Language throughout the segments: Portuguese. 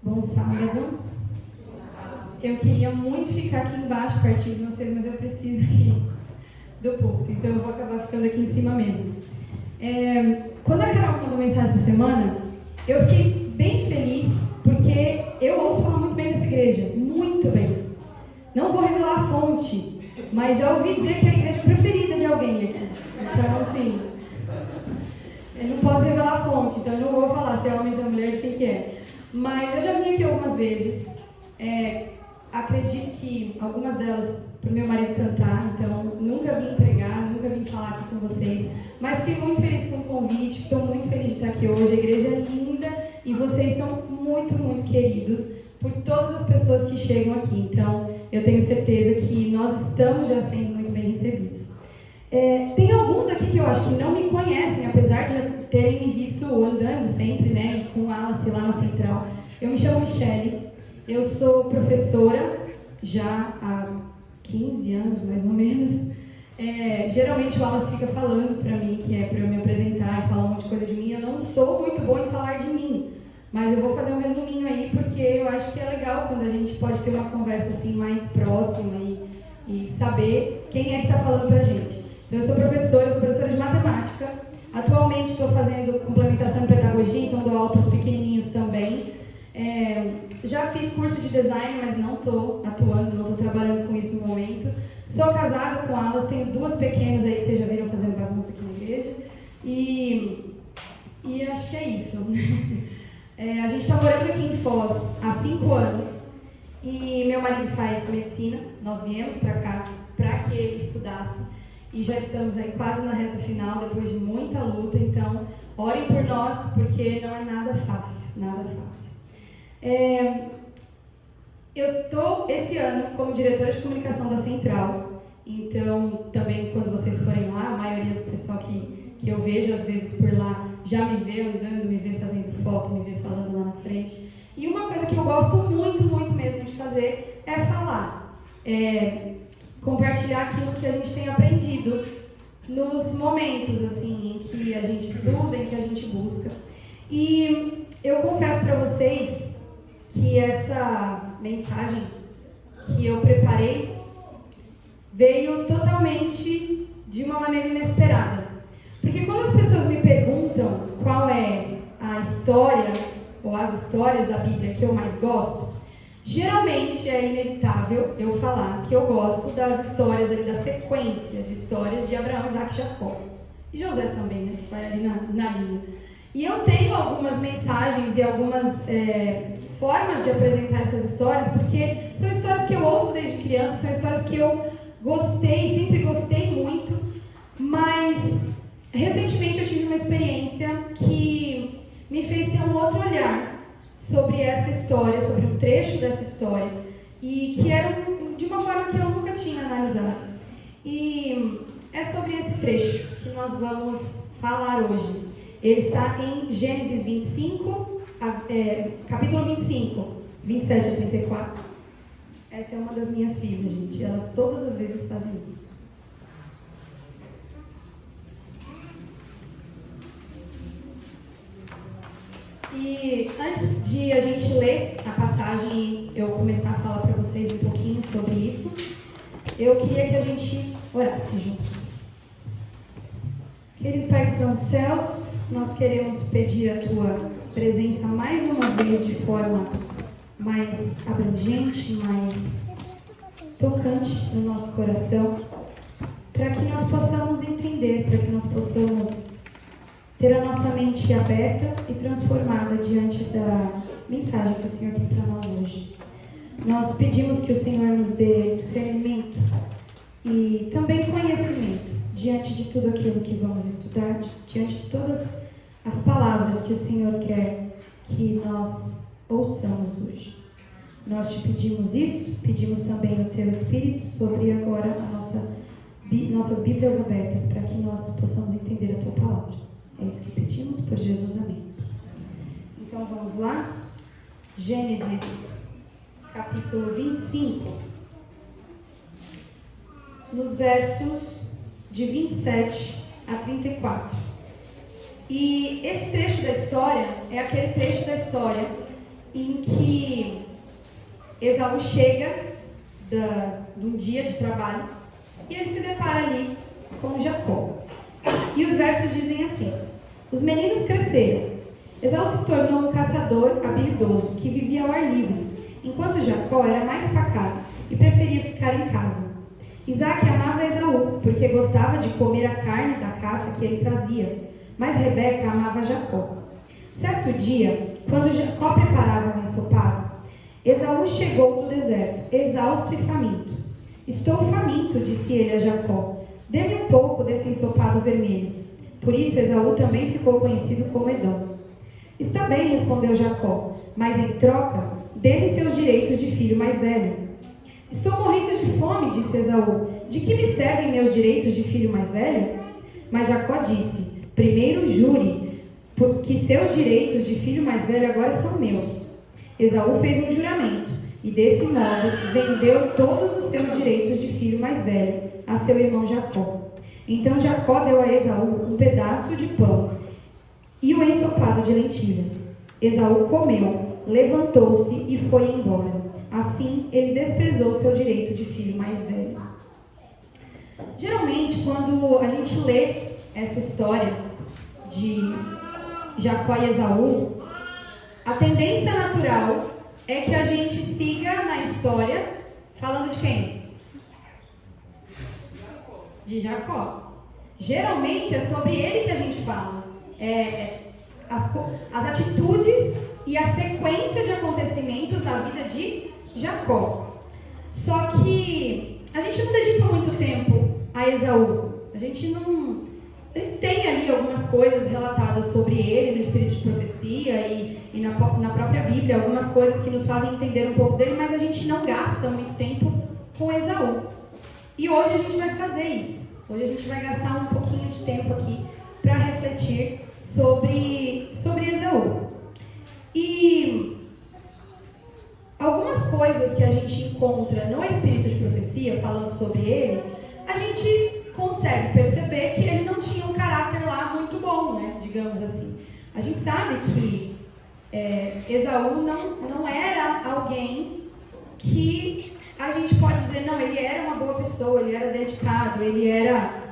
Bom sábado. Eu queria muito ficar aqui embaixo, pertinho de vocês, mas eu preciso aqui do púlpito, então eu vou acabar ficando aqui em cima mesmo. Quando a Carol mandou mensagem essa semana, eu fiquei bem feliz, porque eu ouço falar muito bem dessa igreja, muito bem. Não vou revelar a fonte, mas já ouvi dizer que é a igreja preferida de alguém aqui. Então, assim, eu não posso revelar a fonte, então eu não vou falar se é homem ou se é mulher, de quem que é. Mas eu já vim aqui algumas vezes. Acredito que algumas delas para o meu marido cantar, então nunca vim pregar, nunca vim falar aqui com vocês, mas fiquei muito feliz com o convite, estou muito feliz de estar aqui hoje. A igreja é linda e vocês são muito, muito queridos por todas as pessoas que chegam aqui, então eu tenho certeza que nós estamos já sendo muito bem recebidos. Tem alguns aqui que eu acho que não me conhecem, apesar de terem me visto andando sempre, né, e com a Alice lá na central. Eu me chamo Michele. Eu sou professora já há 15 anos, mais ou menos. Geralmente o Wallace fica falando para mim que é para eu me apresentar e falar um monte de coisa de mim. Eu não sou muito boa em falar de mim, mas eu vou fazer um resuminho aí, porque eu acho que é legal quando a gente pode ter uma conversa assim mais próxima e saber quem é que está falando para a gente. Então, eu sou professora de matemática. Atualmente estou fazendo complementação em pedagogia, então dou aula para os pequenininhos também. Já fiz curso de design, mas não estou atuando, não estou trabalhando com isso no momento. Sou casada com elas, tenho duas pequenas aí que vocês já viram fazendo bagunça aqui na igreja. E acho que é isso. A gente está morando aqui em Foz há 5 anos e meu marido faz medicina. Nós viemos para cá para que ele estudasse e já estamos aí quase na reta final, depois de muita luta. Então, orem por nós, porque não é nada fácil, nada fácil. Eu estou esse ano como diretora de comunicação da Central, então também quando vocês forem lá, a maioria do pessoal que eu vejo às vezes por lá já me vê andando, me vê fazendo foto, me vê falando lá na frente. E uma coisa que eu gosto muito, muito mesmo de fazer é falar, compartilhar aquilo que a gente tem aprendido nos momentos assim, em que a gente estuda, em que a gente busca. E eu confesso para vocês que essa mensagem que eu preparei veio totalmente de uma maneira inesperada. Porque quando as pessoas me perguntam qual é a história ou as histórias da Bíblia que eu mais gosto, geralmente é inevitável eu falar que eu gosto das histórias ali, da sequência de histórias de Abraão, Isaac e Jacó. E José também, né? Que vai ali na linha. E eu tenho algumas mensagens e algumas formas de apresentar essas histórias, porque são histórias que eu ouço desde criança, são histórias que eu gostei, sempre gostei muito, mas recentemente eu tive uma experiência que me fez ter um outro olhar sobre essa história, sobre um trecho dessa história, e que era de uma forma que eu nunca tinha analisado. E é sobre esse trecho que nós vamos falar hoje. Ele está em Gênesis 25, capítulo 25, 27 a 34. Essa é uma das minhas filhas, gente. Elas todas as vezes fazem isso. E antes de a gente ler a passagem e eu começar a falar para vocês um pouquinho sobre isso, eu queria que a gente orasse juntos. Querido Pai que está nos céus, nós queremos pedir a Tua presença mais uma vez de forma mais abrangente, mais tocante no nosso coração, para que nós possamos entender, para que nós possamos ter a nossa mente aberta e transformada diante da mensagem que o Senhor tem para nós hoje. Nós pedimos que o Senhor nos dê discernimento e também conhecimento diante de tudo aquilo que vamos estudar, diante de todas as palavras que o Senhor quer que nós ouçamos hoje. Nós te pedimos isso, pedimos também o Teu Espírito sobre agora nossas Bíblias abertas, para que nós possamos entender a Tua palavra. É isso que pedimos, por Jesus, amém. Então vamos lá, Gênesis capítulo 25, nos versos de 27 a 34. E esse trecho da história é aquele trecho da história em que Esaú chega de um dia de trabalho e ele se depara ali com Jacó. E os versos dizem assim: os meninos cresceram. Esaú se tornou um caçador habilidoso que vivia ao ar livre, enquanto Jacó era mais pacato e preferia ficar em casa. Isaac amava Esaú porque gostava de comer a carne da caça que ele trazia, mas Rebeca amava Jacó. Certo dia, quando Jacó preparava um ensopado, Esaú chegou do deserto, exausto e faminto. Estou faminto, disse ele a Jacó. Dê-me um pouco desse ensopado vermelho. Por isso Esaú também ficou conhecido como Edom. Está bem, respondeu Jacó, mas em troca, dê-me seus direitos de filho mais velho. Estou morrendo de fome, disse Esaú. De que me servem meus direitos de filho mais velho? Mas Jacó disse: primeiro jure, porque seus direitos de filho mais velho agora são meus. Esaú fez um juramento e, desse modo, vendeu todos os seus direitos de filho mais velho a seu irmão Jacó. Então Jacó deu a Esaú um pedaço de pão e o ensopado de lentilhas. Esaú comeu, levantou-se e foi embora. Assim, ele desprezou seu direito de filho mais velho. Geralmente, quando a gente lê essa história de Jacó e Esaú, a tendência natural é que a gente siga na história falando de quem? De Jacó. Geralmente é sobre ele que a gente fala. As atitudes e a sequência de acontecimentos da vida de Jacó. Só que a gente não dedica muito tempo a Esaú. A gente tem ali algumas coisas relatadas sobre ele no Espírito de Profecia e na própria Bíblia, algumas coisas que nos fazem entender um pouco dele, mas a gente não gasta muito tempo com Esaú. E hoje a gente vai fazer isso. Hoje a gente vai gastar um pouquinho de tempo aqui para refletir sobre Esaú. E algumas coisas que a gente encontra no Espírito de Profecia, falando sobre ele, a gente consegue perceber que ele não tinha um caráter lá muito bom, né? Digamos assim. A gente sabe que Esaú não era alguém que a gente pode dizer, não, ele era uma boa pessoa, ele era dedicado, ele era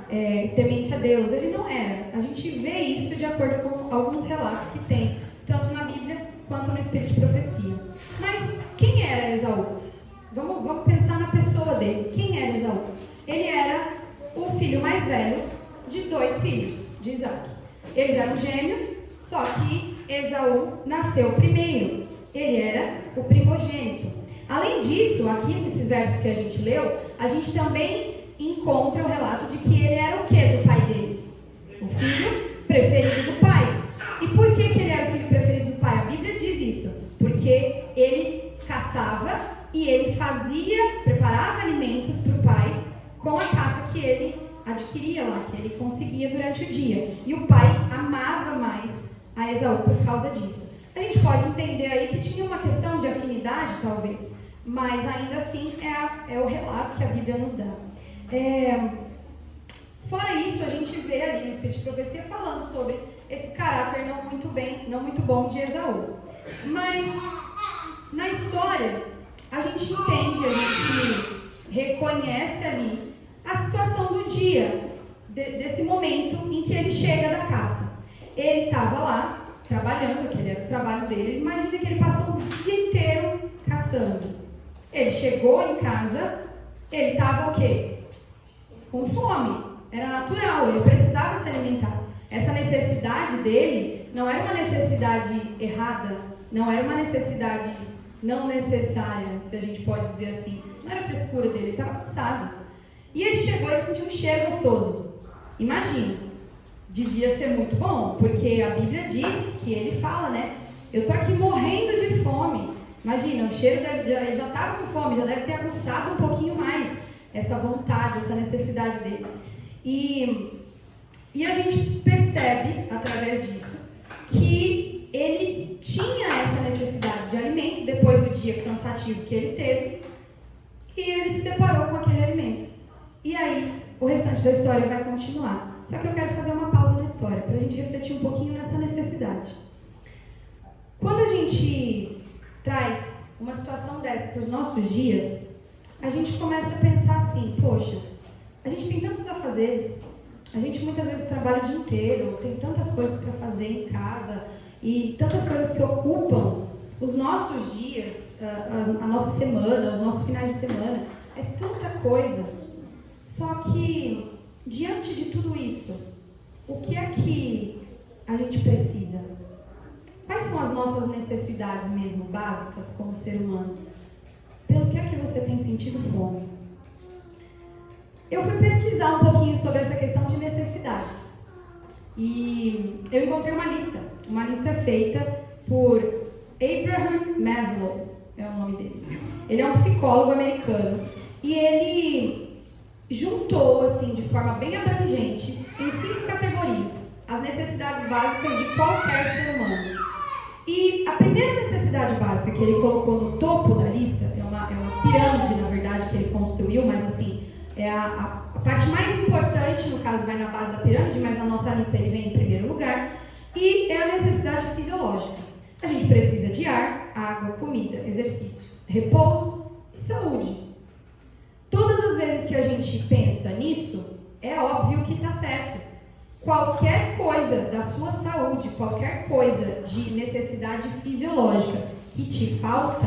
temente a Deus. Ele não era. A gente vê isso de acordo com alguns relatos que tem, tanto na Bíblia quanto no Espírito de Profecia. Mas quem era Esaú? Vamos pensar na pessoa dele. Quem era Esaú? Ele era o filho mais velho de 2 filhos de Isaac. Eles eram gêmeos, só que Esaú nasceu primeiro. Ele era o primogênito. Além disso, aqui nesses versos que a gente leu, a gente também encontra o relato de que ele era o quê do pai dele? O filho preferido do pai. E por que ele era o filho preferido do pai? A Bíblia diz isso. Porque ele caçava e ele preparava alimentos para o pai com a caça que ele adquiria lá, que ele conseguia durante o dia. E o pai amava mais a Esaú por causa disso. A gente pode entender aí que tinha uma questão de afinidade, talvez, mas ainda assim é o relato que a Bíblia nos dá. Fora isso, a gente vê ali no Espírito de Profecia falando sobre esse caráter não muito bom de Esaú. Mas na história, a gente entende, a gente reconhece ali a situação do dia, desse momento em que ele chega da caça. Ele estava lá, trabalhando, aquele era o trabalho dele. Imagina que ele passou o dia inteiro caçando. Ele chegou em casa, ele estava o quê? Com fome. Era natural, ele precisava se alimentar. Essa necessidade dele não era uma necessidade errada, não era uma necessidade não necessária, se a gente pode dizer assim. Não era a frescura dele, ele estava cansado. E ele chegou e sentiu um cheiro gostoso. Imagina, devia ser muito bom, porque a Bíblia diz que ele fala, né? Eu tô aqui morrendo de fome. Imagina, o cheiro ele já estava com fome, já deve ter aguçado um pouquinho mais essa vontade, essa necessidade dele. E a gente percebe, através disso, que ele tinha essa necessidade de alimento depois do dia cansativo que ele teve, e ele se deparou com aquele alimento. E aí, o restante da história vai continuar. Só que eu quero fazer uma pausa na história, para a gente refletir um pouquinho nessa necessidade. Quando a gente traz uma situação dessa para os nossos dias, a gente começa a pensar assim, poxa, a gente tem tantos afazeres, a gente muitas vezes trabalha o dia inteiro, tem tantas coisas para fazer em casa e tantas coisas que ocupam os nossos dias, a nossa semana, os nossos finais de semana, é tanta coisa. Só que, diante de tudo isso, o que é que a gente precisa? Quais são as nossas necessidades mesmo, básicas, como ser humano? Pelo que é que você tem sentido fome? Eu fui pesquisar um pouquinho sobre essa questão de necessidades. E eu encontrei uma lista feita por Abraham Maslow, é o nome dele. Ele é um psicólogo americano e ele juntou, assim, de forma bem abrangente, em 5 categorias, as necessidades básicas de qualquer ser humano. E a primeira necessidade básica que ele colocou no topo da lista, é uma pirâmide, na verdade, que ele construiu, mas assim, é a parte mais importante, no caso, vai na base da pirâmide, mas na nossa lista ele vem em primeiro lugar, e é a necessidade fisiológica. A gente precisa de ar, água, comida, exercício, repouso e saúde. Todas as vezes que a gente pensa nisso, é óbvio que está certo. Qualquer coisa da sua saúde, qualquer coisa de necessidade fisiológica que te falta,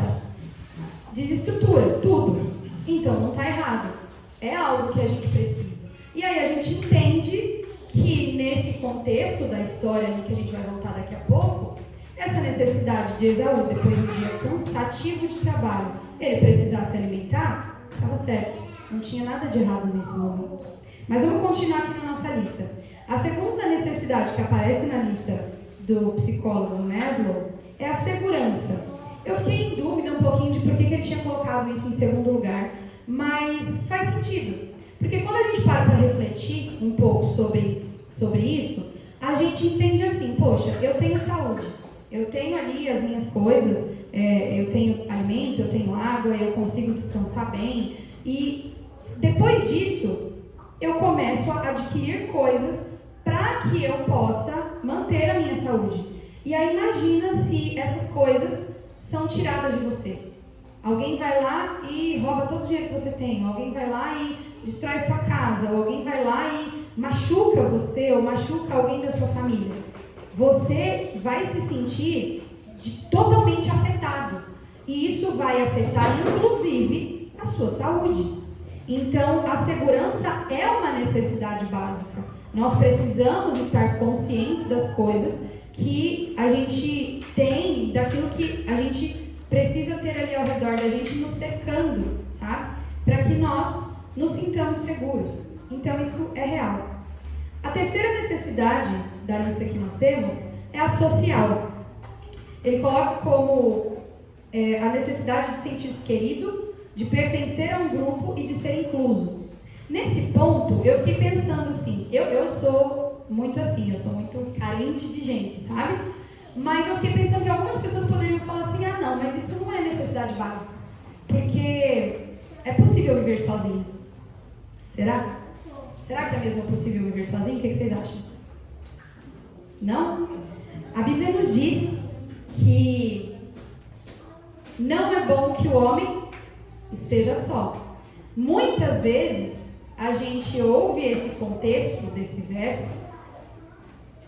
desestrutura tudo. Então não está errado. É algo que a gente precisa. E aí a gente entende que nesse contexto da história ali, que a gente vai voltar daqui a pouco, essa necessidade de Esaú, depois de um dia cansativo de trabalho, ele precisar se alimentar, estava certo. Não tinha nada de errado nesse momento. Mas vamos continuar aqui na nossa lista. A segunda necessidade que aparece na lista do psicólogo Maslow é a segurança. Eu fiquei em dúvida um pouquinho de por que ele tinha colocado isso em segundo lugar, mas faz sentido. Porque quando a gente para refletir um pouco sobre isso, a gente entende assim, poxa, eu tenho saúde, eu tenho ali as minhas coisas, eu tenho alimento, eu tenho água, eu consigo descansar bem, e depois disso, eu começo a adquirir coisas para que eu possa manter a minha saúde. E aí imagina se essas coisas são tiradas de você. Alguém vai lá e rouba todo o dinheiro que você tem, alguém vai lá e destrói sua casa, ou alguém vai lá e machuca você, ou machuca alguém da sua família. Você vai se sentir totalmente afetado. E isso vai afetar, inclusive, a sua saúde. Então, a segurança é uma necessidade básica. Nós precisamos estar conscientes das coisas que a gente tem, daquilo que a gente precisa ter ali ao redor da gente, nos cercando, sabe? Para que nós nos sintamos seguros. Então, isso é real. A terceira necessidade da lista que nós temos é a social. Ele coloca como a necessidade de sentir-se querido, de pertencer a um grupo e de ser incluso. Nesse ponto, eu fiquei pensando assim, eu sou muito assim, eu sou muito carente de gente, sabe? Mas eu fiquei pensando que algumas pessoas poderiam falar assim, ah não, mas isso não é necessidade básica, porque é possível viver sozinho. Será? Será que é mesmo possível viver sozinho? O que vocês acham? Não? A Bíblia nos diz que não é bom que o homem esteja só. Muitas vezes a gente ouve esse contexto desse verso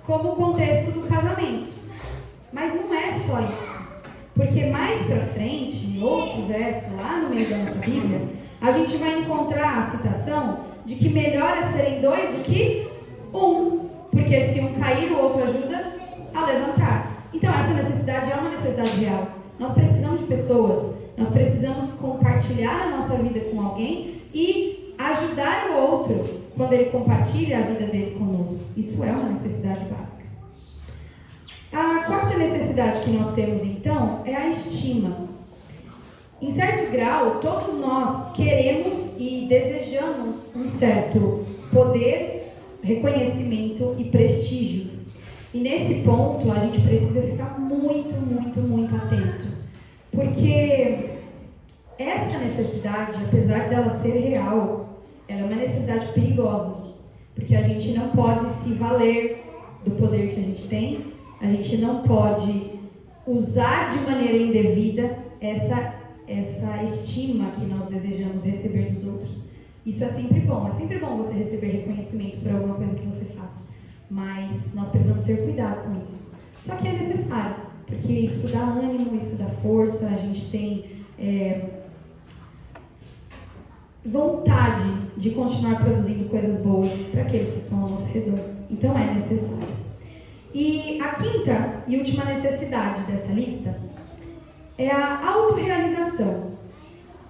como o contexto do casamento. Mas não é só isso. Porque mais pra frente, em outro verso, lá no meio da nossa Bíblia, a gente vai encontrar a citação de que melhor é serem dois do que um. Porque se um cair, o outro ajuda a levantar. Então essa necessidade é uma necessidade real. Nós precisamos de pessoas, nós precisamos compartilhar a nossa vida com alguém e ajudar o outro quando ele compartilha a vida dele conosco. Isso é uma necessidade básica. A quarta necessidade que nós temos, então, é a estima. Em certo grau, todos nós queremos e desejamos um certo poder, reconhecimento e prestígio. E nesse ponto, a gente precisa ficar muito, muito, muito atento. Porque essa necessidade, apesar dela ser real, ela é uma necessidade perigosa. Porque a gente não pode se valer do poder que a gente tem, a gente não pode usar de maneira indevida essa estima que nós desejamos receber dos outros. Isso é sempre bom você receber reconhecimento por alguma coisa que você faz, mas nós precisamos ter cuidado com isso. Só que é necessário, porque isso dá ânimo, isso dá força, a gente tem vontade de continuar produzindo coisas boas para aqueles que estão ao nosso redor. Então é necessário. E a quinta e última necessidade dessa lista é a autorrealização.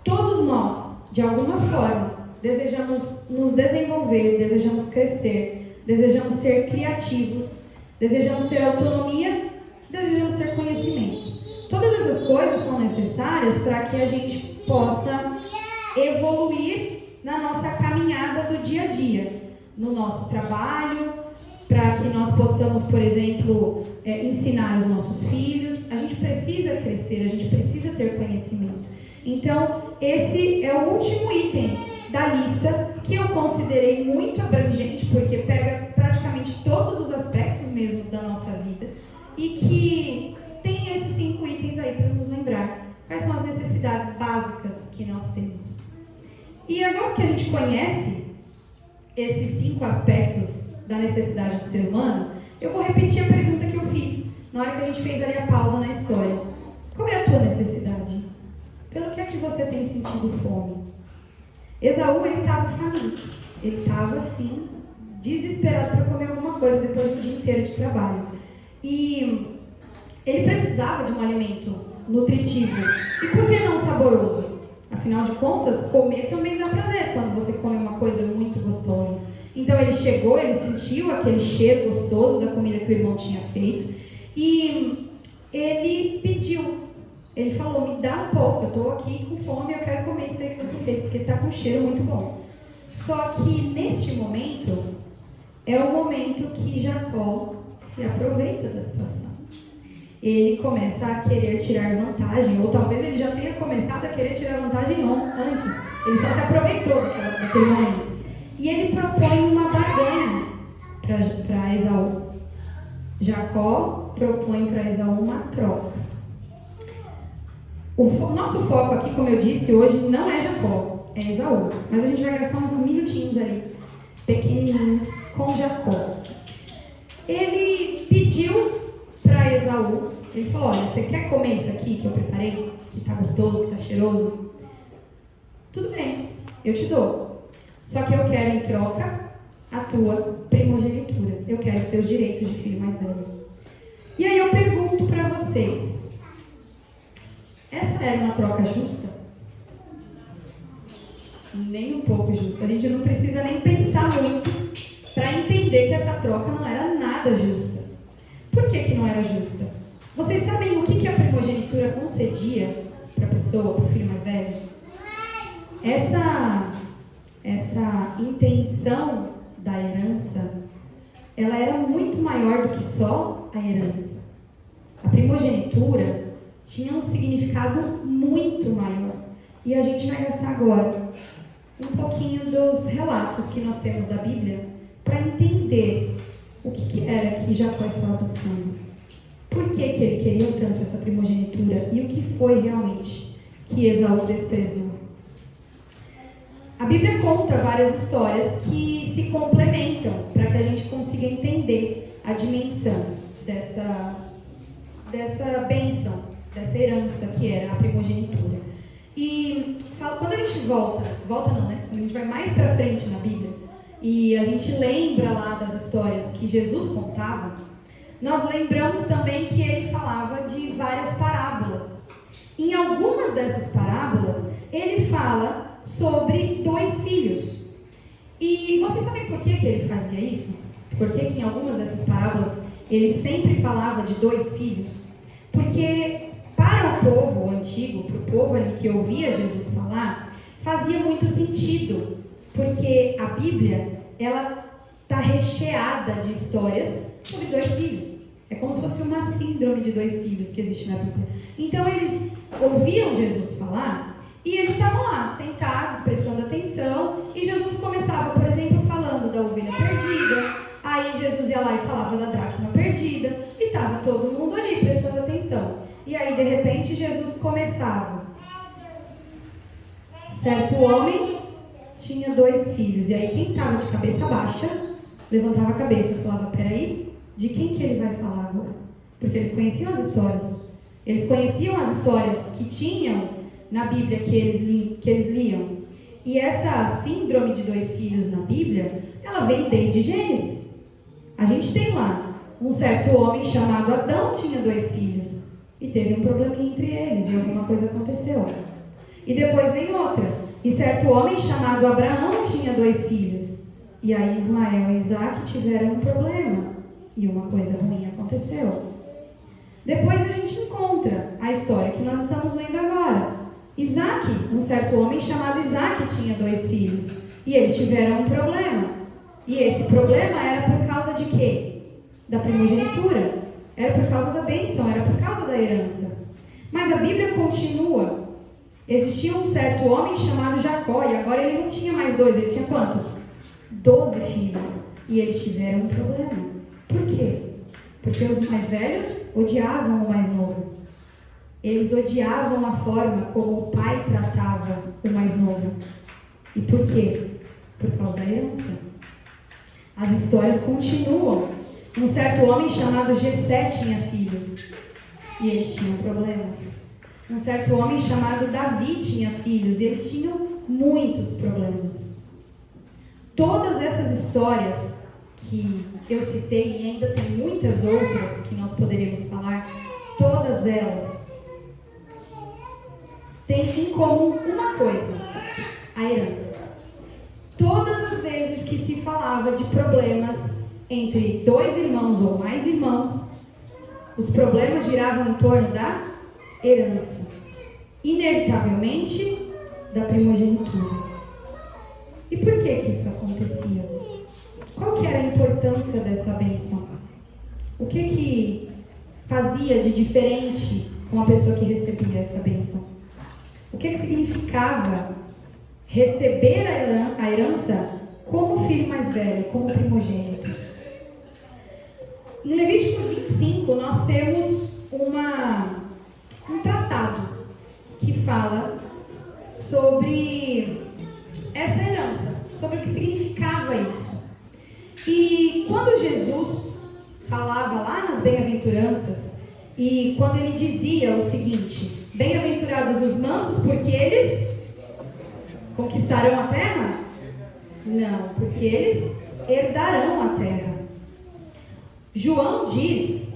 Todos nós, de alguma forma, desejamos nos desenvolver, desejamos crescer, desejamos ser criativos, desejamos ter autonomia, desejamos ter conhecimento. Todas essas coisas são necessárias para que a gente possa evoluir na nossa caminhada do dia a dia, no nosso trabalho, para que nós possamos, por exemplo, ensinar os nossos filhos. A gente precisa crescer, a gente precisa ter conhecimento. Então, esse é o último item da lista, que eu considerei muito abrangente, porque pega praticamente todos os aspectos mesmo da nossa vida, e que tem esses 5 itens aí para nos lembrar quais são as necessidades básicas que nós temos. E agora que a gente conhece esses 5 aspectos da necessidade do ser humano, eu vou repetir a pergunta que eu fiz na hora que a gente fez ali a pausa na história. Qual é a tua necessidade? Pelo que é que você tem sentido fome? Esaú, ele estava faminto. Ele estava, assim, desesperado para comer alguma coisa depois de um dia inteiro de trabalho. E ele precisava de um alimento nutritivo. E por que não saboroso? Afinal de contas, comer também dá prazer quando você come uma coisa muito gostosa. Então ele chegou, ele sentiu aquele cheiro gostoso da comida que o irmão tinha feito. E ele pediu. Ele falou, me dá um pouco, eu estou aqui com fome, eu quero comer isso aí que você fez, porque está com um cheiro muito bom. Só que neste momento, é o momento que Jacó se aproveita da situação. Ele começa a querer tirar vantagem, ou talvez ele já tenha começado a querer tirar vantagem antes. Ele só se aproveitou daquele momento. E ele propõe uma barganha para Esaú. Jacó propõe para Esaú uma troca. O nosso foco aqui, como eu disse, hoje não é Jacó, é Esaú. Mas a gente vai gastar uns minutinhos ali, pequenininhos, com Jacó. Ele pediu para Esaú, ele falou, olha, você quer comer isso aqui que eu preparei, que está gostoso, que está cheiroso? Tudo bem, eu te dou. Só que eu quero em troca a tua primogenitura. Eu quero os teus direitos de filho mais velho. E aí eu pergunto para vocês, essa era uma troca justa? Nem um pouco justa. A gente não precisa nem pensar muito para entender que essa troca não era nada justa. Por que não era justa? Vocês sabem o que a primogenitura concedia para a pessoa, para o filho mais velho? Essa intenção da herança, ela era muito maior do que só a herança. A primogenitura tinha um significado muito maior. E a gente vai gastar agora um pouquinho dos relatos que nós temos da Bíblia para entender o que era que Jacó estava buscando. Por que ele queria tanto essa primogenitura e o que foi realmente que Esaú desprezou. A Bíblia conta várias histórias que se complementam para que a gente consiga entender a dimensão dessa bênção, dessa herança que era a primogenitura. E quando a gente volta não, né? A gente vai mais para frente na Bíblia e a gente lembra lá das histórias que Jesus contava, nós lembramos também que ele falava de várias parábolas. Em algumas dessas parábolas, ele fala sobre 2 filhos. E vocês sabem por que ele fazia isso? Por que em algumas dessas parábolas ele sempre falava de 2 filhos? Porque para o povo antigo, para o povo ali que ouvia Jesus falar, fazia muito sentido. Porque a Bíblia, ela está recheada de histórias sobre 2 filhos. É como se fosse uma síndrome de 2 filhos que existe na Bíblia. Então eles ouviam Jesus falar e eles estavam lá, sentados, prestando atenção, e Jesus começava, por exemplo, falando da ovelha perdida, aí Jesus ia lá e falava da dracma perdida, e estava todo mundo ali prestando atenção. escravo. Certo homem tinha 2 filhos. E aí quem estava de cabeça baixa levantava a cabeça e falava: peraí, de quem que ele vai falar agora? Porque eles conheciam as histórias. Eles conheciam as histórias que tinham na Bíblia que eles liam. E essa síndrome de 2 filhos na Bíblia, ela vem desde Gênesis. A gente tem lá, um certo homem chamado Adão tinha 2 filhos. E teve um probleminha entre eles, e alguma coisa aconteceu. E depois vem outra. E certo homem chamado Abraão tinha 2 filhos. E aí Ismael e Isaac tiveram um problema. E uma coisa ruim aconteceu. Depois a gente encontra a história que nós estamos lendo agora. Isaac, um certo homem chamado Isaac tinha 2 filhos. E eles tiveram um problema. E esse problema era por causa de quê? Da primogenitura. Era por causa da bênção, era por causa da herança. Mas a Bíblia continua. Existia um certo homem chamado Jacó, e agora ele não tinha mais 2, ele tinha quantos? 12 filhos. E eles tiveram um problema. Por quê? Porque os mais velhos odiavam o mais novo. Eles odiavam a forma como o pai tratava o mais novo. E por quê? Por causa da herança. As histórias continuam. Um certo homem chamado Jessé tinha filhos. E eles tinham problemas. Um certo homem chamado Davi tinha filhos. E eles tinham muitos problemas. Todas essas histórias que eu citei, e ainda tem muitas outras que nós poderíamos falar, todas elas têm em comum uma coisa: a herança. Todas as vezes que se falava de problemas entre 2 irmãos ou mais irmãos, os problemas giravam em torno da herança, inevitavelmente da primogenitura. E por que isso acontecia? Qual que era a importância dessa bênção? O que fazia de diferente com a pessoa que recebia essa bênção? O que significava receber a herança como filho mais velho, como primogênito? Em Levíticos 25, nós temos um tratado que fala sobre essa herança, sobre o que significava isso. E quando Jesus falava lá nas bem-aventuranças, e quando ele dizia o seguinte: bem-aventurados os mansos, porque eles conquistarão a terra? Não, porque eles herdarão a terra. João diz: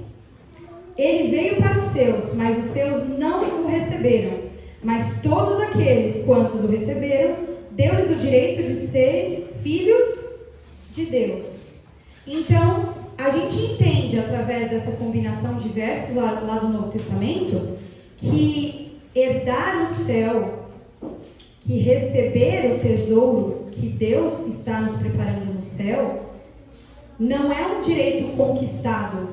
ele veio para os seus, mas os seus não o receberam. Mas todos aqueles quantos o receberam, deu-lhes o direito de serem filhos de Deus. Então, a gente entende através dessa combinação de versos lá do Novo Testamento que herdar o céu, que receber o tesouro que Deus está nos preparando no céu, não é um direito conquistado,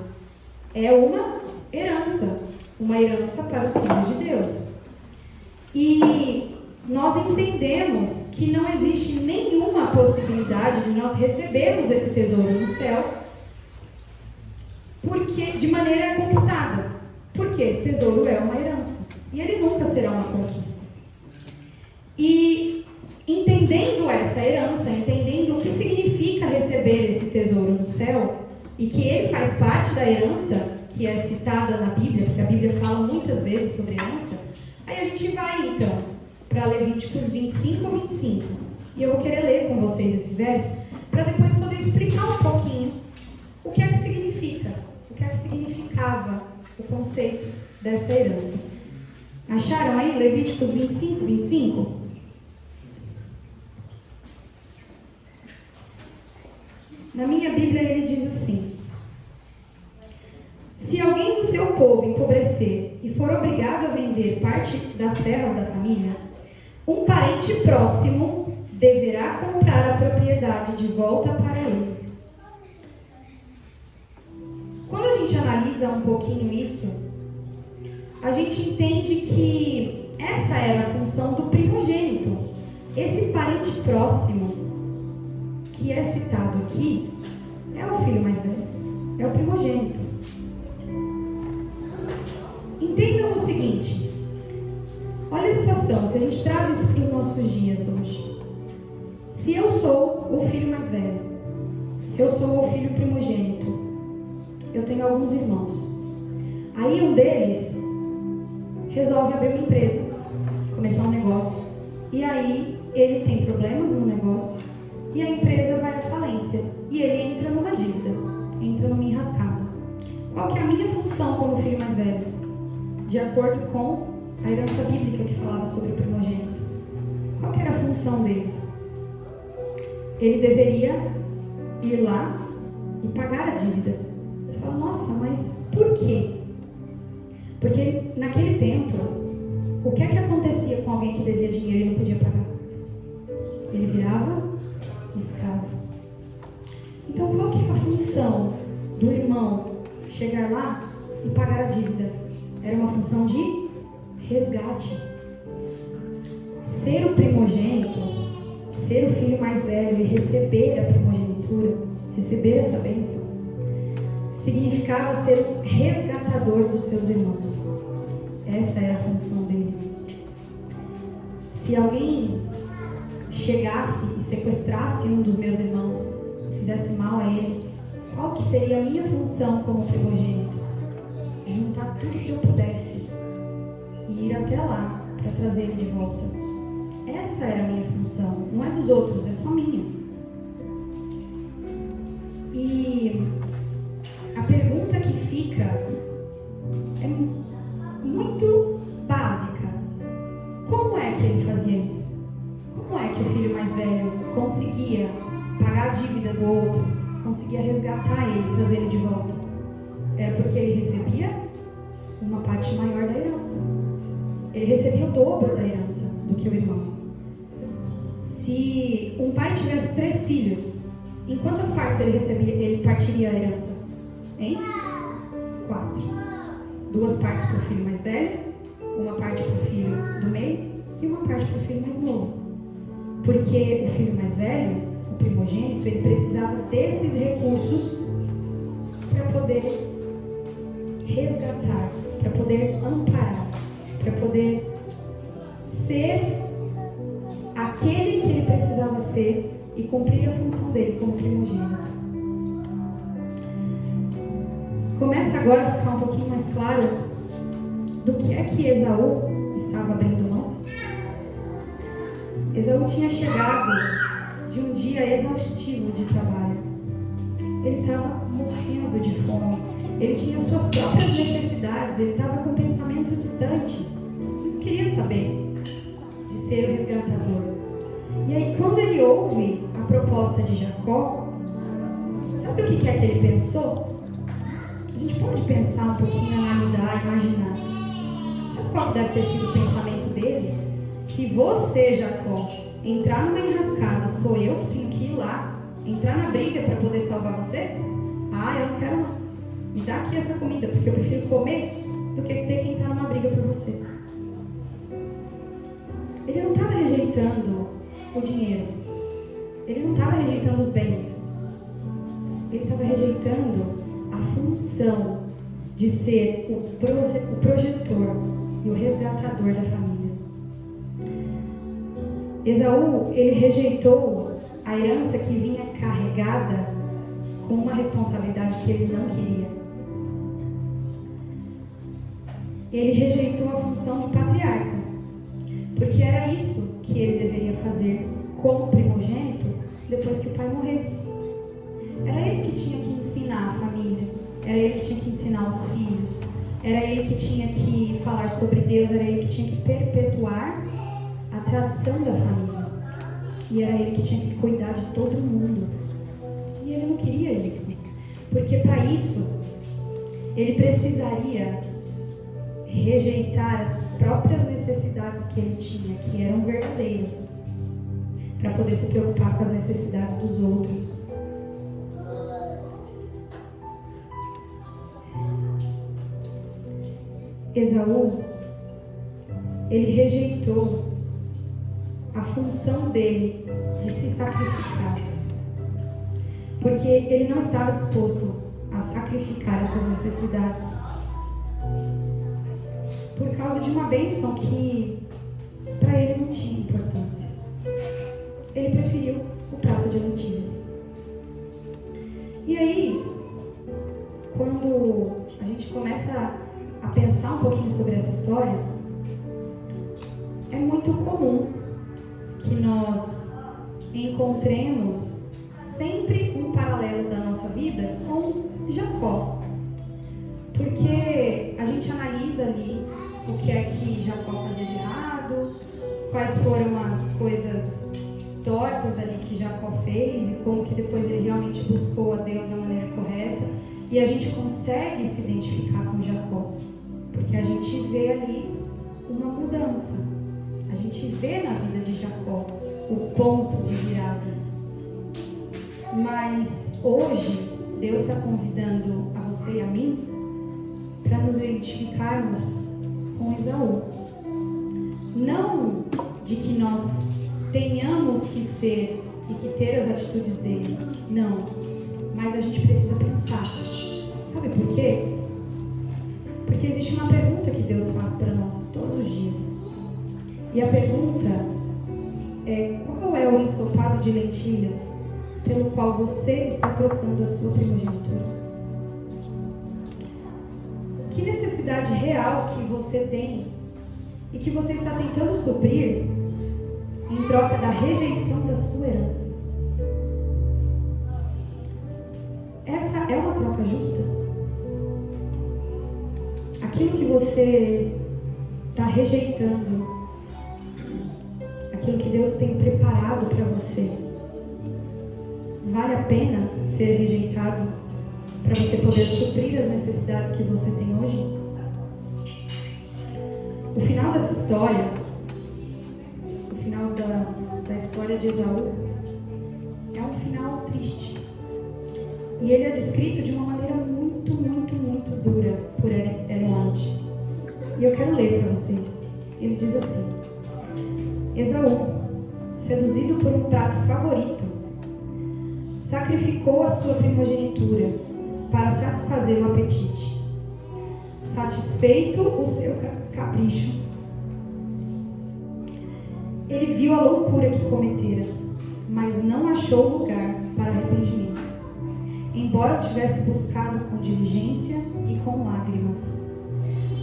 é uma herança para os filhos de Deus. E nós entendemos que não existe nenhuma possibilidade de nós recebermos esse tesouro no céu de maneira conquistada, porque esse tesouro é uma herança e ele nunca será uma conquista. E entendendo essa herança, entendendo o que significa receber esse tesouro no céu, e que ele faz parte da herança que é citada na Bíblia, porque a Bíblia fala muitas vezes sobre herança, aí a gente vai então para Levíticos 25:25. E eu vou querer ler com vocês esse verso, para depois poder explicar um pouquinho o que é que significa, o que é que significava o conceito dessa herança. Acharam aí Levíticos 25:25? Na minha Bíblia ele diz assim: se alguém do seu povo empobrecer e for obrigado a vender parte das terras da família, um parente próximo deverá comprar a propriedade de volta para ele. Quando a gente analisa um pouquinho isso, a gente entende que essa era a função do primogênito. Esse parente próximo que é citado aqui é o filho mais velho, é o primogênito. Entendam o seguinte: Olha a situação, se a gente traz isso para os nossos dias hoje. Se eu sou o filho mais velho, se eu sou o filho primogênito, eu tenho alguns irmãos. Aí um deles resolve abrir uma empresa, começar um negócio. E aí ele tem problemas no negócio e a empresa vai à falência. E ele entra numa dívida, entra numa enrascada. Qual que é a minha função como filho mais velho? De acordo com a herança bíblica que falava sobre o primogênito. Qual que era a função dele? Ele deveria ir lá e pagar a dívida. Você fala, nossa, mas por quê? Porque naquele tempo, o que é que acontecia com alguém que devia dinheiro e não podia pagar? Ele virava escravo. Então, qual que é a função do irmão chegar lá e pagar a dívida? Era uma função de resgate. Ser o primogênito, ser o filho mais velho e receber a primogenitura, receber essa bênção, significava ser o resgatador dos seus irmãos. Essa era a função dele. Se alguém chegasse e sequestrasse um dos meus irmãos, fizesse mal a ele, qual que seria a minha função como primogênito? Juntar tudo que eu pudesse e ir até lá para trazer ele de volta. Essa era a minha função, não é dos outros, é só minha. E a pergunta que fica é muito básica. Como é que ele fazia isso? Como é que o filho mais velho conseguia pagar a dívida do outro, conseguia resgatar ele, trazer ele de volta? Era porque ele recebia uma parte maior da herança. Ele recebia o dobro da herança do que o irmão. Se um pai tivesse 3 filhos, em quantas partes ele partiria a herança? Hein? 4. 2 partes para o filho mais velho, uma parte para o filho do meio e uma parte para o filho mais novo. Porque o filho mais velho, o primogênito, ele precisava desses recursos para poder resgatar, para poder amparar, para poder ser aquele que ele precisava ser e cumprir a função dele como primogênito. Começa agora a ficar um pouquinho mais claro do que é que Esaú estava abrindo mão. Esaú tinha chegado de um dia exaustivo de trabalho. Ele estava morrendo de fome. Ele tinha suas próprias necessidades. Ele estava com um pensamento distante. Ele não queria saber de ser o resgatador. E aí, quando ele ouve a proposta de Jacó, sabe o que é que ele pensou? A gente pode pensar um pouquinho, analisar, imaginar. Sabe qual deve ter sido o pensamento dele? Se você, Jacó, entrar numa enrascada, sou eu que tenho que ir lá, entrar na briga para poder salvar você? Ah, eu não quero não. Me dá aqui essa comida, porque eu prefiro comer do que ter que entrar numa briga por você. Ele não estava rejeitando o dinheiro. Ele não estava rejeitando os bens. Ele estava rejeitando a função de ser o projetor e o resgatador da família. Esaú, ele rejeitou a herança que vinha carregada com uma responsabilidade que ele não queria. Ele rejeitou a função de patriarca, porque era isso que ele deveria fazer como primogênito depois que o pai morresse. Era ele que tinha que ensinar a família, era ele que tinha que ensinar os filhos, era ele que tinha que falar sobre Deus, era ele que tinha que perpetuar a tradição da família. E era ele que tinha que cuidar de todo mundo. E ele não queria isso, porque para isso ele precisaria rejeitar as próprias necessidades que ele tinha, que eram verdadeiras, para poder se preocupar com as necessidades dos outros. Esaú, ele rejeitou a função dele de se sacrificar, porque ele não estava disposto a sacrificar essas necessidades por causa de uma bênção que preferiu o prato de lentilhas. E aí, quando a gente começa a pensar um pouquinho sobre essa história, é muito comum que nós encontremos sempre um paralelo da nossa vida com Jacó. Porque a gente analisa ali o que é que Jacó fazia de errado, quais foram as coisas tortas ali que Jacó fez e como que depois ele realmente buscou a Deus da maneira correta. E a gente consegue se identificar com Jacó, porque a gente vê ali uma mudança. A gente vê na vida de Jacó o ponto de virada. Mas hoje, Deus está convidando a você e a mim para nos identificarmos com Esaú. Não de que nós tenhamos que ser e que ter as atitudes dele. Não. Mas a gente precisa pensar. Sabe por quê? Porque existe uma pergunta que Deus faz para nós todos os dias. E a pergunta é: qual é o ensopado de lentilhas pelo qual você está trocando a sua primogenitura? Que necessidade real que você tem e que você está tentando suprir em troca da rejeição da sua herança? Essa é uma troca justa? Aquilo que você está rejeitando, aquilo que Deus tem preparado para você, vale a pena ser rejeitado para você poder suprir as necessidades que você tem hoje? O final dessa história, o final da história de Esaú, é um final triste. E ele é descrito de uma maneira muito, muito, muito dura por Ellen White. E eu quero ler para vocês. Ele diz assim: Esaú, seduzido por um prato favorito, sacrificou a sua primogenitura para satisfazer o apetite. Satisfeito o seu capricho, ele viu a loucura que cometera, mas não achou lugar para arrependimento, embora tivesse buscado com diligência e com lágrimas.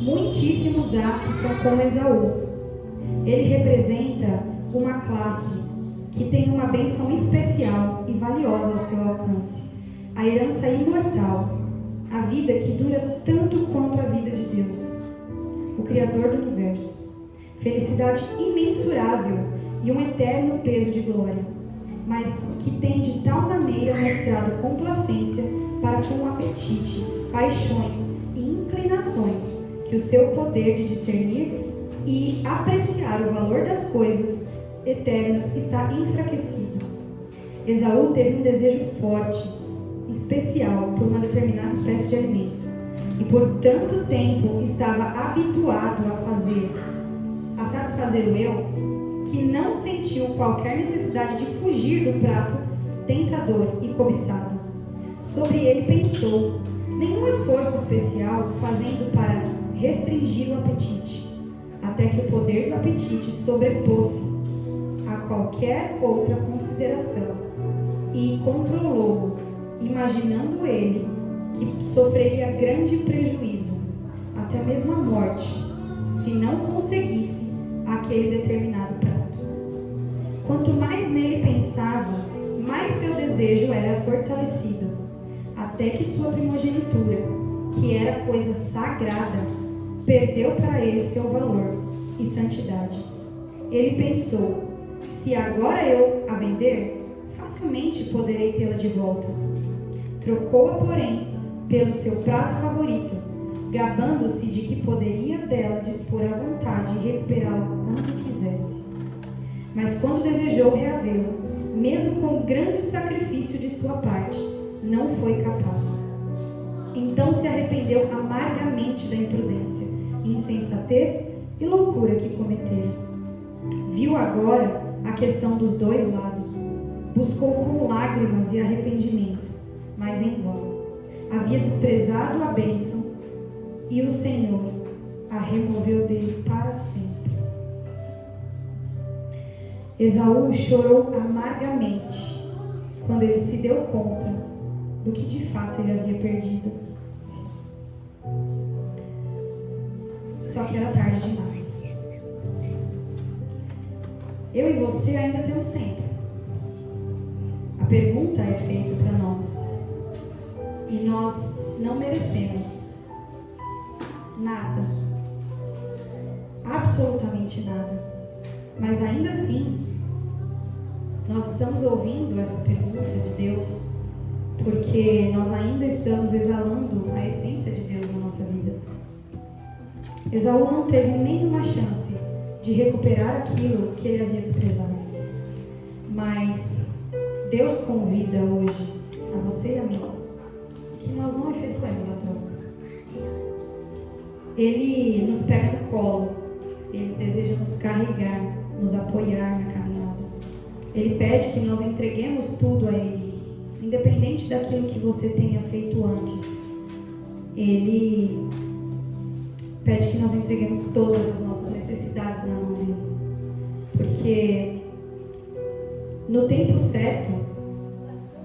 Muitíssimos há que são como Esaú. Ele representa uma classe que tem uma bênção especial e valiosa ao seu alcance: a herança imortal, a vida que dura tanto quanto a vida de Deus, o Criador do Universo. Felicidade imensurável e um eterno peso de glória, mas que tem de tal maneira mostrado complacência para com o apetite, paixões e inclinações, que o seu poder de discernir e apreciar o valor das coisas eternas está enfraquecido. Esaú teve um desejo forte, especial por uma determinada espécie de alimento, e por tanto tempo estava habituado a satisfazer o eu, que não sentiu qualquer necessidade de fugir do prato tentador e cobiçado. Sobre ele pensou, nenhum esforço especial fazendo para restringir o apetite, até que o poder do apetite sobrepôs-se a qualquer outra consideração e controlou-o, imaginando ele que sofreria grande prejuízo, até mesmo a morte, se não conseguisse aquele determinado prato. Quanto mais nele pensava, mais seu desejo era fortalecido, até que sua primogenitura, que era coisa sagrada, perdeu para ele seu valor e santidade. Ele pensou: se agora eu a vender, facilmente poderei tê-la de volta. Trocou-a, porém, pelo seu prato favorito, gabando-se de que poderia dela dispor à vontade e recuperá-la quando quisesse. Mas quando desejou reavê-la, mesmo com grande sacrifício de sua parte, não foi capaz. Então se arrependeu amargamente da imprudência, insensatez e loucura que cometera. Viu agora a questão dos dois lados. Buscou com lágrimas e arrependimento, mas em vão. Havia desprezado a bênção e o Senhor a removeu dele para sempre. Esaú chorou amargamente quando ele se deu conta do que de fato ele havia perdido. Só que era tarde demais. Eu e você ainda temos tempo. A pergunta é feita para nós. E nós não merecemos nada. Absolutamente nada. Mas ainda assim, nós estamos ouvindo essa pergunta de Deus porque nós ainda estamos exalando a essência de Deus na nossa vida. Esaú não teve nenhuma chance de recuperar aquilo que ele havia desprezado. Mas Deus convida hoje a você e a mim que nós não efetuemos a troca. Ele nos pega no colo, ele deseja nos carregar, nos apoiar na caminhada. Ele pede que nós entreguemos tudo a Ele, independente daquilo que você tenha feito antes. Ele pede que nós entreguemos todas as nossas necessidades na mão dele, porque no tempo certo,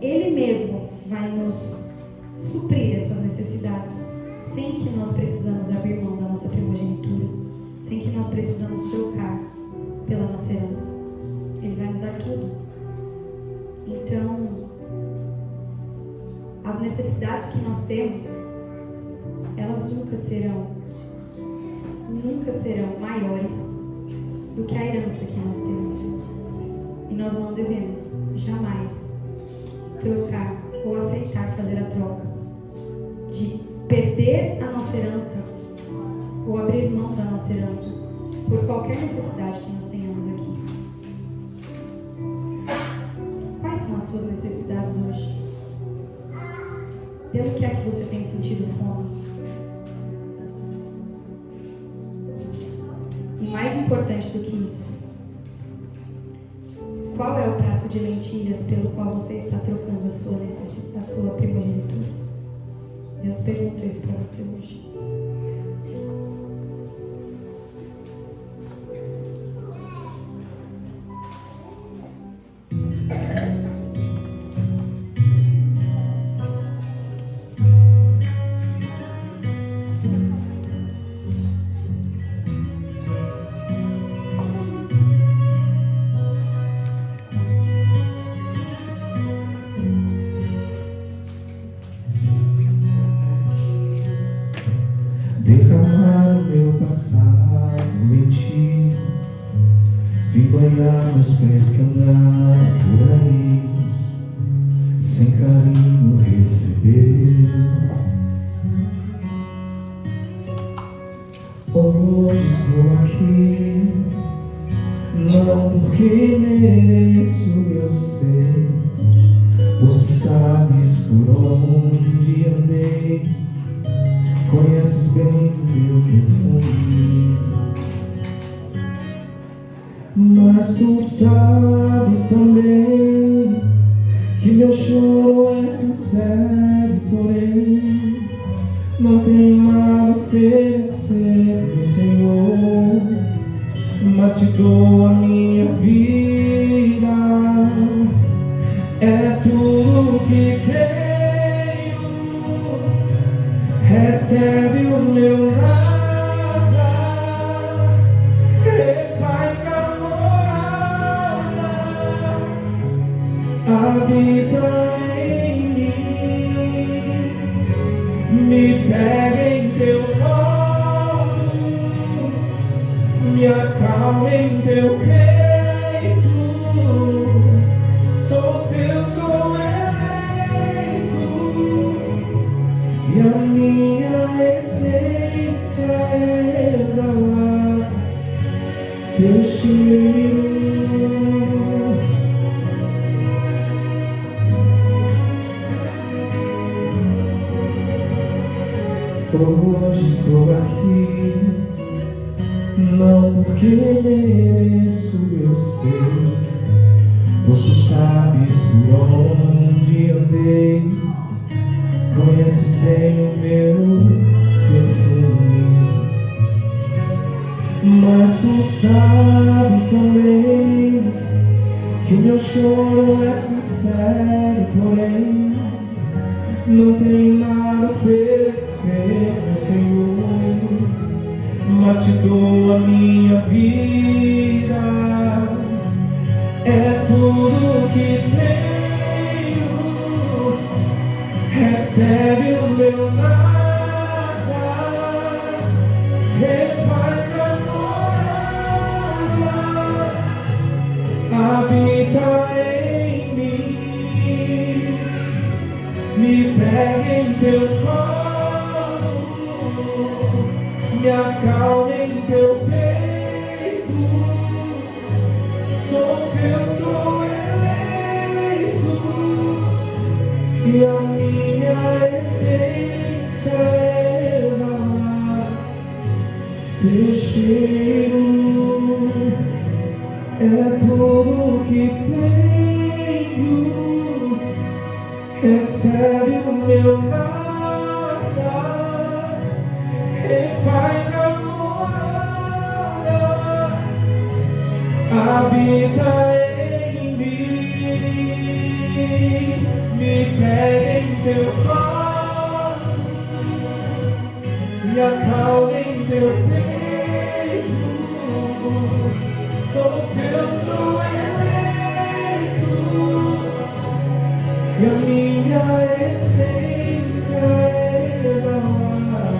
Ele mesmo vai nos suprir essas necessidades, sem que nós precisamos abrir mão da nossa primogenitura, sem que nós precisamos trocar pela nossa herança. Ele vai nos dar tudo. Então, as necessidades que nós temos, elas nunca serão maiores do que a herança que nós temos. E nós não devemos jamais trocar ou aceitar fazer a troca de perder a nossa herança ou abrir mão da nossa herança por qualquer necessidade que nós tenhamos aqui. Quais são as suas necessidades hoje? Pelo que é que você tem sentido fome? E mais importante do que isso, qual é o prato de lentilhas pelo qual você está trocando a sua primogenitura? Deus pergunta isso para você hoje. Derramar o meu passado em ti, vim banhar meus pés que andaram por aí, sem carinho receber. Hoje estou aqui, não porque mereço, eu sei, pois tu sabes por onde andei, conheces bem o meu perfume, mas tu sabes também que meu choro é sincero, porém não tenho nada a oferecer, meu Senhor, mas te dou a minha vida, é tudo que tenho. Recebe o meu nada, refaz a morada, habita em mim, me pega em teu colo, me acalma em teu peito, sou teu, sou eleito, e a minha essência é exalar teu cheiro. Hoje estou aqui, não porque mereço, eu sei, pois tu sabes por onde andei, conheces bem o meu perfume, mas tu sabes também que o meu choro é sincero, porém não tenho nada a oferecer, meu Senhor, mas te dou a minha vida, é tudo que tenho. Recebe o meu nada, refaz a morada, habita em mim, me pega em teu colo, me acalma em teu peito, sou teu, sou eleito, e a minha essência é exalar teu cheiro, é tudo que tenho. Recebe o meu nada, refaz a morada, habita em mim, me pega em teu colo, me acalma em teu peito, sou teu, sou eleito, e a minha essência é exalar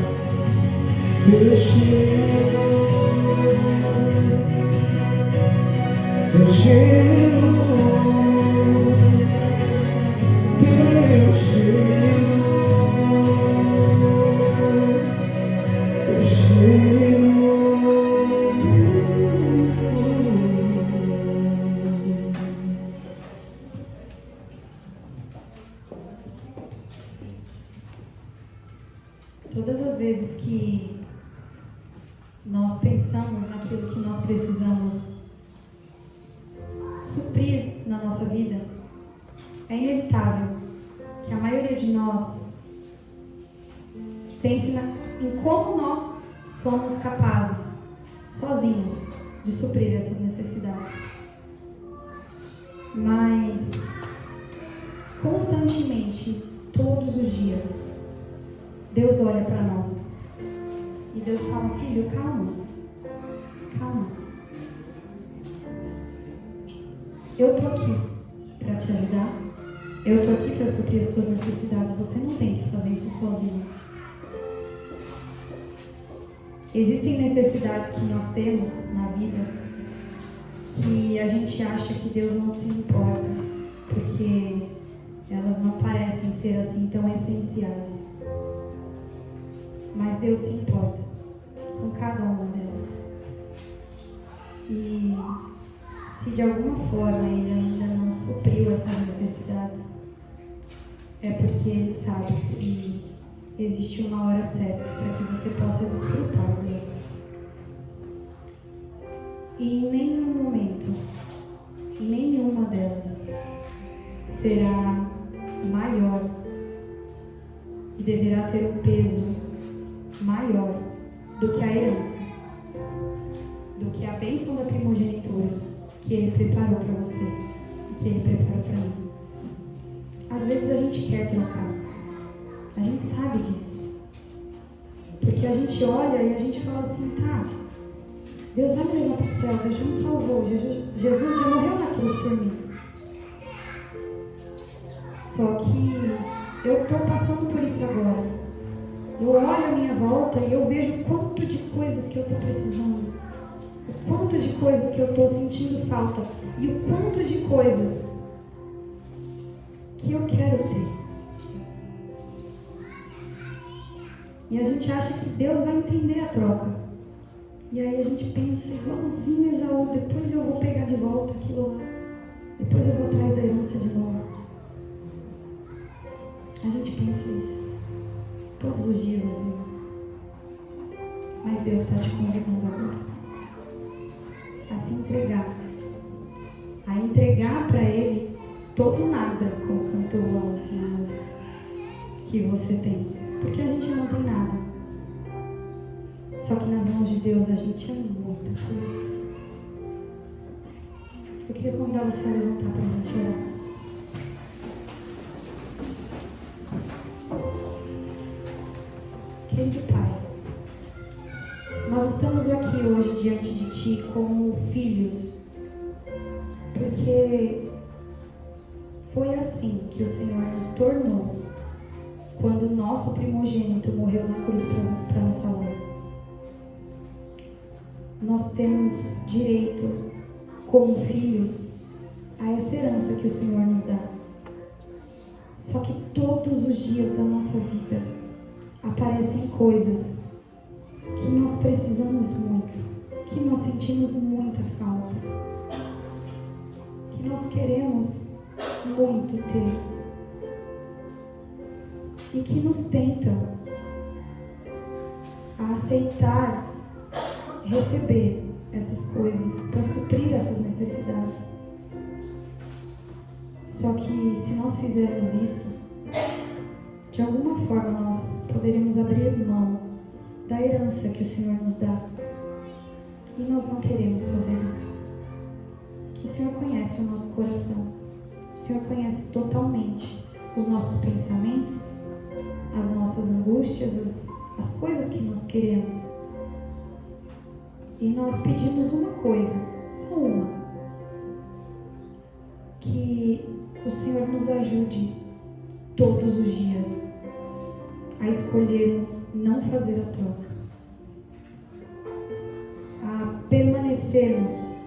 teu cheiro, teu cheiro, teu cheiro, teu cheiro. Todas as vezes que nós pensamos naquilo que nós precisamos suprir na nossa vida, é inevitável que a maioria de nós pense em como nós somos capazes, sozinhos, de suprir essas necessidades. Mas, constantemente, todos os dias, Deus olha para nós e Deus fala: filho, calma, calma. Eu estou aqui para te ajudar. Eu estou aqui para suprir as tuas necessidades. Você não tem que fazer isso sozinho. Existem necessidades que nós temos na vida que a gente acha que Deus não se importa, porque elas não parecem ser assim tão essenciais. Mas Deus se importa com cada uma delas. E se de alguma forma Ele ainda não supriu essas necessidades, é porque Ele sabe que existe uma hora certa para que você possa desfrutar delas. E em nenhum momento, nenhuma delas será maior e deverá ter um peso maior do que a herança, do que a bênção da primogenitura que Ele preparou para você e que Ele preparou para mim. Às vezes a gente quer trocar, a gente sabe disso, porque a gente olha e a gente fala assim: tá, Deus vai me levar para o céu, Deus já me salvou, Jesus já morreu na cruz por mim. Só que eu estou passando por isso agora. Eu olho à minha volta e eu vejo o quanto de coisas que eu estou precisando, o quanto de coisas que eu estou sentindo falta e o quanto de coisas que eu quero ter. E a gente acha que Deus vai entender a troca. E aí a gente pensa igualzinho Esaú: depois eu vou pegar de volta aquilo lá, depois eu vou atrás da herança de novo. A gente pensa isso todos os dias, às vezes. Mas Deus está te convidando agora a se entregar, a entregar para Ele todo nada, como cantou lá assim na música, que você tem. Porque a gente não tem nada. Só que nas mãos de Deus a gente é muita coisa. Eu queria convidar você a levantar para a gente orar. Querido Pai, nós estamos aqui hoje diante de Ti como filhos, porque foi assim que o Senhor nos tornou quando o nosso primogênito morreu na cruz para nos salvar. Nós temos direito, como filhos, a essa herança que o Senhor nos dá. Só que todos os dias da nossa vida aparecem coisas que nós precisamos muito, que nós sentimos muita falta, que nós queremos muito ter e que nos tentam a aceitar receber essas coisas para suprir essas necessidades. Só que se nós fizermos isso, de alguma forma nós poderemos abrir mão da herança que o Senhor nos dá. E nós não queremos fazer isso. O Senhor conhece o nosso coração. O Senhor conhece totalmente os nossos pensamentos, as nossas angústias, as coisas que nós queremos. E nós pedimos uma coisa, só uma: que o Senhor nos ajude todos os dias a escolhermos não fazer a troca, a permanecermos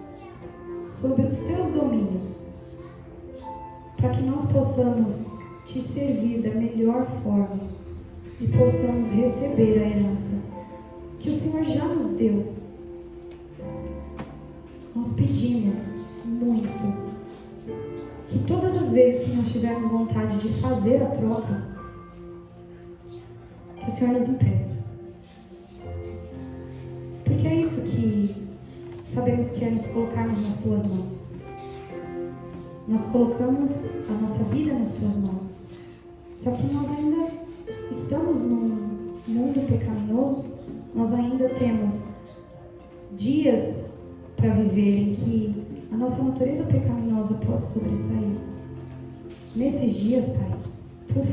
sob os Teus domínios, para que nós possamos Te servir da melhor forma e possamos receber a herança que o Senhor já nos deu. Nós pedimos muito que todas as vezes que nós tivermos vontade de fazer a troca, que o Senhor nos impeça. Porque é isso que sabemos que é nos colocarmos nas Tuas mãos. Nós colocamos a nossa vida nas Tuas mãos. Só que nós ainda estamos num mundo pecaminoso, nós ainda temos dias para viver em que a nossa natureza pecaminosa pode sobressair. Nesses dias, Pai, por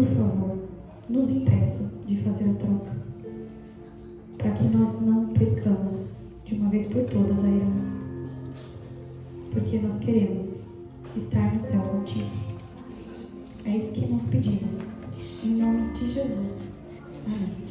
favor, nos impeça de fazer a troca, para que nós não percamos de uma vez por todas a herança, porque nós queremos estar no céu contigo. É isso que nós pedimos, em nome de Jesus. Amém.